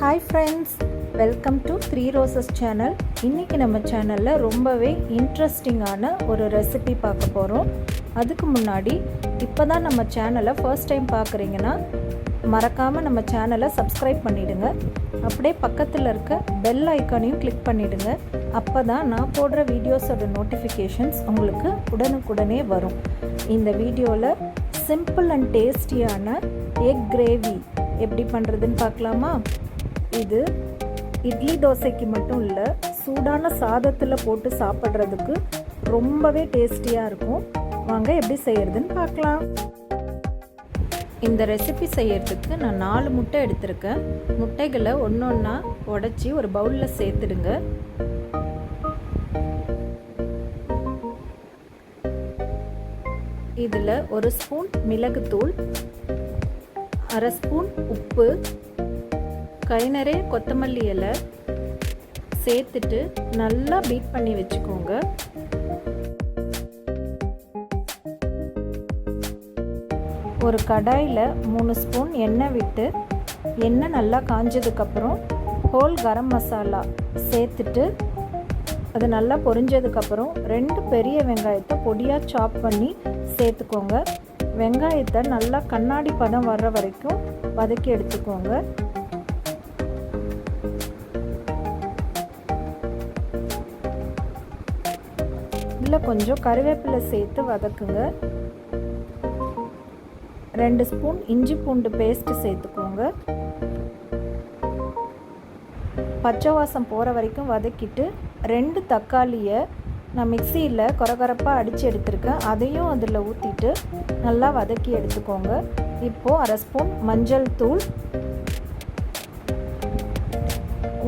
Hi friends, welcome to 3 Roses channel. இன்றைக்கி நம்ம சேனலில் ரொம்பவே இன்ட்ரெஸ்டிங்கான ஒரு ரெசிபி பார்க்க போகிறோம். அதுக்கு முன்னாடி இப்போ தான் நம்ம சேனலை ஃபர்ஸ்ட் டைம் பார்க்குறீங்கன்னா மறக்காமல் நம்ம சேனலை சப்ஸ்கிரைப் பண்ணிவிடுங்க. அப்படியே பக்கத்தில் இருக்க பெல் ஐக்கானையும் கிளிக் பண்ணிவிடுங்க. அப்போ தான் நான் போடுற வீடியோஸோட நோட்டிஃபிகேஷன்ஸ் உங்களுக்கு உடனுக்குடனே வரும். இந்த வீடியோவில் சிம்பிள் அண்ட் டேஸ்டியான எக் கிரேவி எப்படி பண்ணுறதுன்னு பார்க்கலாமா? இது இட்லி தோசைக்கு மட்டும் இல்லை, சூடான சாதத்தில் போட்டு சாப்பிட்றதுக்கு ரொம்பவே டேஸ்டியாக இருக்கும். வாங்க எப்படி செய்கிறதுன்னு பார்க்கலாம். இந்த ரெசிபி செய்யறதுக்கு நான் 4 முட்டை எடுத்திருக்கேன். முட்டைகளை ஒன்று ஒன்றா உடச்சி ஒரு பவுலில் சேர்த்துடுங்க. இதில் 1 ஸ்பூன் மிளகுத்தூள், 1/2 ஸ்பூன் உப்பு, கை நிறைய கொத்தமல்லி இலை சேர்த்துட்டு நல்லா பீட் பண்ணி வச்சுக்கோங்க. ஒரு கடாயில் 3 ஸ்பூன் எண்ணெய் விட்டு எண்ணெய் நல்லா காஞ்சதுக்கப்புறம் ஹோல் கரம் மசாலா சேர்த்துட்டு அது நல்லா பொரிஞ்சதுக்கப்புறம் 2 பெரிய வெங்காயத்தை பொடியாக சாப் பண்ணி சேர்த்துக்கோங்க. வெங்காயத்தை நல்லா கண்ணாடி பதம் வர்ற வரைக்கும் வதக்கி எடுத்துக்கோங்க. இதில் கொஞ்சம் கருவேப்பிலை சேர்த்து வதக்குங்க. 2 ஸ்பூன் இஞ்சி பூண்டு பேஸ்ட்டு சேர்த்துக்கோங்க. பச்சை வாசம் போகிற வரைக்கும் வதக்கிட்டு 2 தக்காளியை நான் மிக்சியில் கொரகொரப்பாக அடித்து எடுத்துருக்கேன். அதையும் அதில் ஊற்றிட்டு நல்லா வதக்கி எடுத்துக்கோங்க. இப்போது 1/2 ஸ்பூன் மஞ்சள் தூள்,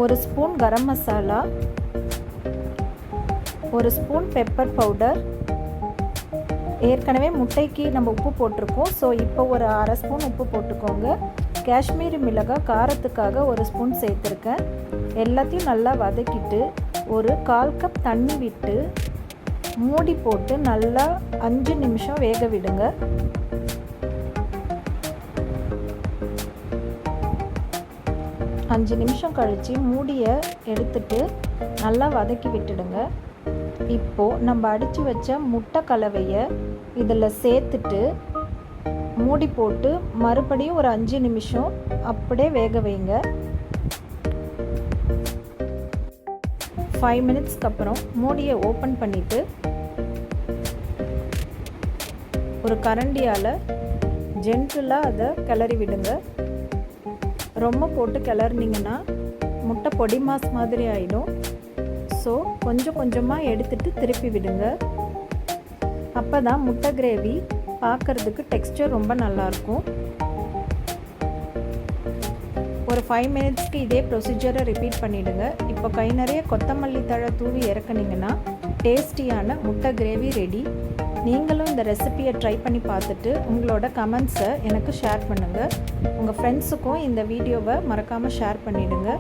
1 spoon garam masala, 1 spoon pepper powder. ஏற்கனவே முட்டைக்கு நம்ம உப்பு போட்டிருக்கோம், ஸோ இப்போ ஒரு 1/2 ஸ்பூன் உப்பு போட்டுக்கோங்க. காஷ்மீரி மிளகாய் காரத்துக்காக 1 ஸ்பூன் சேர்த்துருக்கேன். எல்லாத்தையும் நல்லா வதக்கிட்டு ஒரு 1/4 கப் தண்ணி விட்டு மூடி போட்டு நல்லா 5 நிமிஷம் வேக விடுங்க. அஞ்சு நிமிஷம் கழித்து மூடியை எடுத்துட்டு நல்லா வதக்கி விட்டுடுங்க. இப்போது நம்ம அடித்து வச்ச முட்டை கலவையை இதில் சேர்த்துட்டு மூடி போட்டு மறுபடியும் ஒரு 5 நிமிஷம் அப்படியே வேக வைங்க. 5 மினிட்ஸ்க்கு அப்புறம் மூடியை ஓப்பன் பண்ணிவிட்டு ஒரு கரண்டியால் ஜென்டிலாக அதை கிளறி விடுங்க. ரொம்ப போட்டு கிளறினீங்கன்னா முட்டை பொடி மாஸ் மாதிரி ஆகிடும். ஸோ கொஞ்சம் கொஞ்சமாக எடுத்துகிட்டு திருப்பி விடுங்க. அப்போ தான் முட்டை கிரேவி பார்க்குறதுக்கு டெக்ஸ்டர் ரொம்ப நல்லாயிருக்கும். ஒரு 5 மினிட்ஸ்க்கு இதே ப்ரொசீஜரை ரிப்பீட் பண்ணிவிடுங்க. இப்போ கை நிறைய கொத்தமல்லி தழை தூவி இறக்குனீங்கன்னா டேஸ்டியான முட்டை கிரேவி ரெடி. நீங்களும் இந்த ரெசிபியை ட்ரை பண்ணி பார்த்துட்டு உங்களோட கமெண்ட்ஸை எனக்கு ஷேர் பண்ணுங்கள். உங்கள் ஃப்ரெண்ட்ஸுக்கும் இந்த வீடியோவை மறக்காமல் ஷேர் பண்ணிவிடுங்க.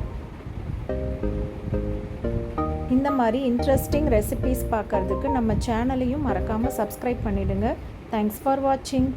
இந்த மாதிரி இன்ட்ரெஸ்டிங் ரெசிபீஸ் பார்க்குறதுக்கு நம்ம சேனலையும் மறக்காமல் சப்ஸ்கிரைப் பண்ணிவிடுங்க. தேங்க்ஸ் ஃபார் வாட்சிங்.